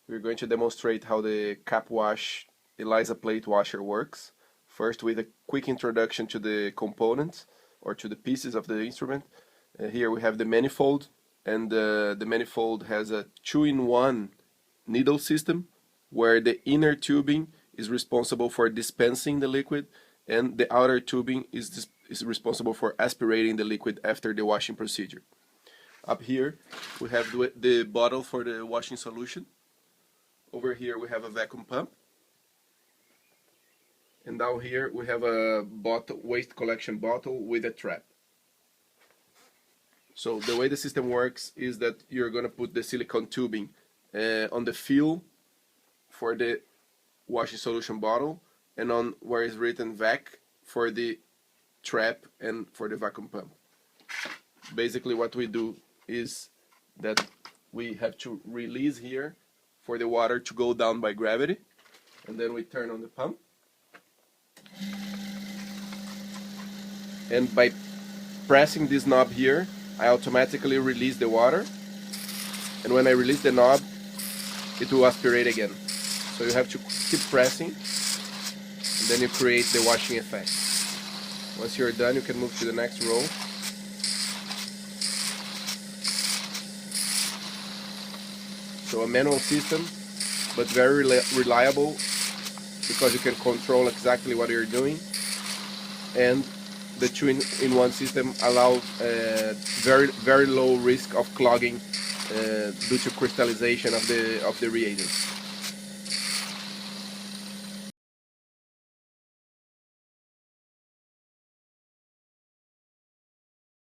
We're going to demonstrate how the CappWash ELISA plate washer works. First, with a quick introduction to the components or to the pieces of the instrument. Here we have the manifold, and the manifold has a 2-in-1 needle system where the inner tubing is responsible for dispensing the liquid and the outer tubing is responsible for aspirating the liquid after the washing procedure. Up here we have the bottle for the washing solution. Over here we have a vacuum pump, and down here we have a waste collection bottle with a trap. So the way the system works is that you're going to put the silicone tubing on the fill for the washing solution bottle, and on where is written vac for the trap and for the vacuum pump. Basically what we do is that we have to release here for the water to go down by gravity, and then we turn on the pump, and by pressing this knob here I automatically release the water, and when I release the knob it will aspirate again. So you have to keep pressing, and then you create the washing effect. Once you're done, you can move to the next row. So a manual system, but very reliable, because you can control exactly what you're doing, and the 2-in-1 system allows very low risk of clogging due to crystallization of the reagents.